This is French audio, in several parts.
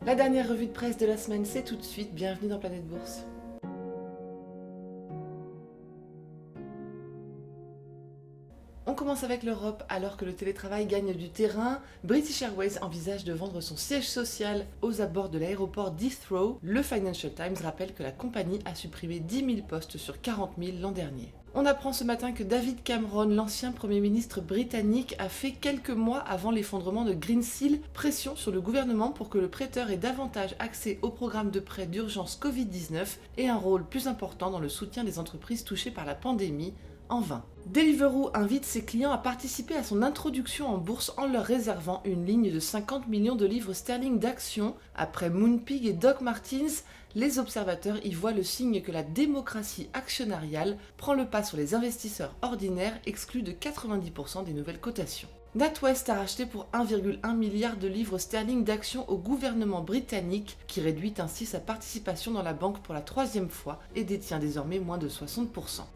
La dernière revue de presse de la semaine, c'est tout de suite. Bienvenue dans Planète Bourse. On commence avec l'Europe. Alors que le télétravail gagne du terrain, British Airways envisage de vendre son siège social aux abords de l'aéroport d'Heathrow. Le Financial Times rappelle que la compagnie a supprimé 10 000 postes sur 40 000 l'an dernier. On apprend ce matin que David Cameron, l'ancien Premier ministre britannique, a fait quelques mois avant l'effondrement de Greensill pression sur le gouvernement pour que le prêteur ait davantage accès au programme de prêt d'urgence Covid-19 et un rôle plus important dans le soutien des entreprises touchées par la pandémie. En vain. Deliveroo invite ses clients à participer à son introduction en bourse en leur réservant une ligne de 50 millions de livres sterling d'actions. Après Moonpig et Doc Martens, les observateurs y voient le signe que la démocratie actionnariale prend le pas sur les investisseurs ordinaires exclus de 90% des nouvelles cotations. NatWest a racheté pour 1,1 milliard de livres sterling d'actions au gouvernement britannique, qui réduit ainsi sa participation dans la banque pour la 3e fois et détient désormais moins de 60%.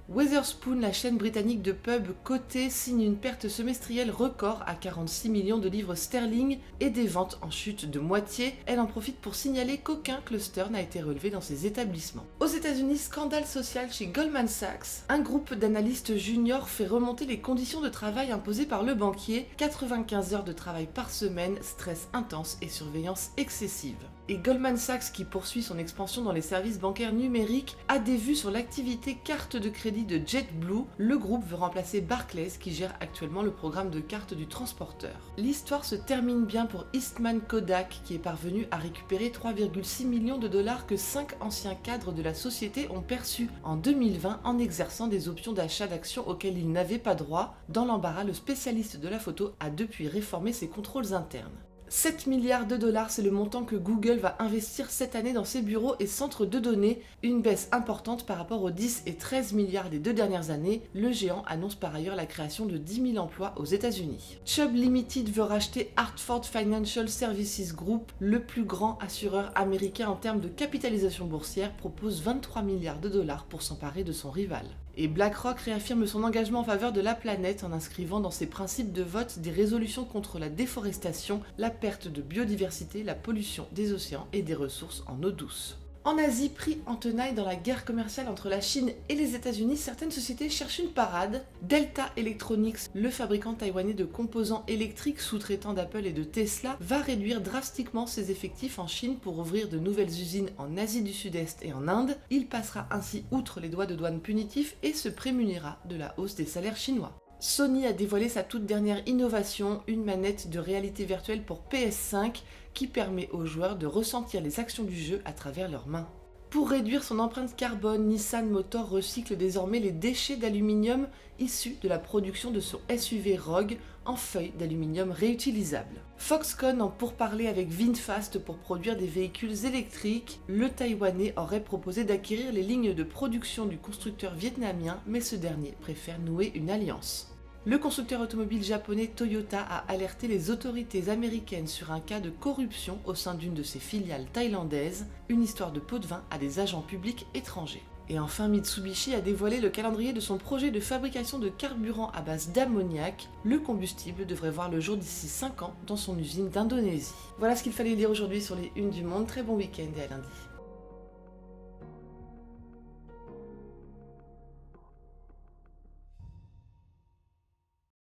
Wetherspoon, la chaîne britannique de pubs cotée, signe une perte semestrielle record à 46 millions de livres sterling et des ventes en chute de moitié. Elle en profite pour signaler qu'aucun cluster n'a été relevé dans ses établissements. Aux États-Unis, scandale social chez Goldman Sachs. Un groupe d'analystes juniors fait remonter les conditions de travail imposées par le banquier. 95 heures de travail par semaine, stress intense et surveillance excessive. Et Goldman Sachs, qui poursuit son expansion dans les services bancaires numériques, a des vues sur l'activité carte de crédit de JetBlue. Le groupe veut remplacer Barclays, qui gère actuellement le programme de carte du transporteur. L'histoire se termine bien pour Eastman Kodak, qui est parvenu à récupérer 3,6 millions de dollars que 5 anciens cadres de la société ont perçus en 2020 en exerçant des options d'achat d'actions auxquelles ils n'avaient pas droit. Dans l'embarras, le spécialiste de la photo a depuis réformé ses contrôles internes. 7 milliards de dollars, c'est le montant que Google va investir cette année dans ses bureaux et centres de données, une baisse importante par rapport aux 10 et 13 milliards des 2 dernières années. Le géant annonce par ailleurs la création de 10 000 emplois aux États-Unis. Chubb Limited veut racheter Hartford Financial Services Group, le plus grand assureur américain en termes de capitalisation boursière, propose 23 milliards de dollars pour s'emparer de son rival. Et BlackRock réaffirme son engagement en faveur de la planète en inscrivant dans ses principes de vote des résolutions contre la déforestation, la perte de biodiversité, la pollution des océans et des ressources en eau douce. En Asie, pris en tenaille dans la guerre commerciale entre la Chine et les États-Unis, certaines sociétés cherchent une parade. Delta Electronics, le fabricant taïwanais de composants électriques sous-traitant d'Apple et de Tesla, va réduire drastiquement ses effectifs en Chine pour ouvrir de nouvelles usines en Asie du Sud-Est et en Inde. Il passera ainsi outre les droits de douane punitifs et se prémunira de la hausse des salaires chinois. Sony a dévoilé sa toute dernière innovation, une manette de réalité virtuelle pour PS5 qui permet aux joueurs de ressentir les actions du jeu à travers leurs mains. Pour réduire son empreinte carbone, Nissan Motor recycle désormais les déchets d'aluminium issus de la production de son SUV Rogue en feuilles d'aluminium réutilisables. Foxconn en pourparlers avec VinFast pour produire des véhicules électriques. Le Taïwanais aurait proposé d'acquérir les lignes de production du constructeur vietnamien, mais ce dernier préfère nouer une alliance. Le constructeur automobile japonais Toyota a alerté les autorités américaines sur un cas de corruption au sein d'une de ses filiales thaïlandaises, une histoire de pot de vin à des agents publics étrangers. Et enfin, Mitsubishi a dévoilé le calendrier de son projet de fabrication de carburant à base d'ammoniac. Le combustible devrait voir le jour d'ici 5 ans dans son usine d'Indonésie. Voilà ce qu'il fallait lire aujourd'hui sur les unes du monde. Très bon week-end et à lundi.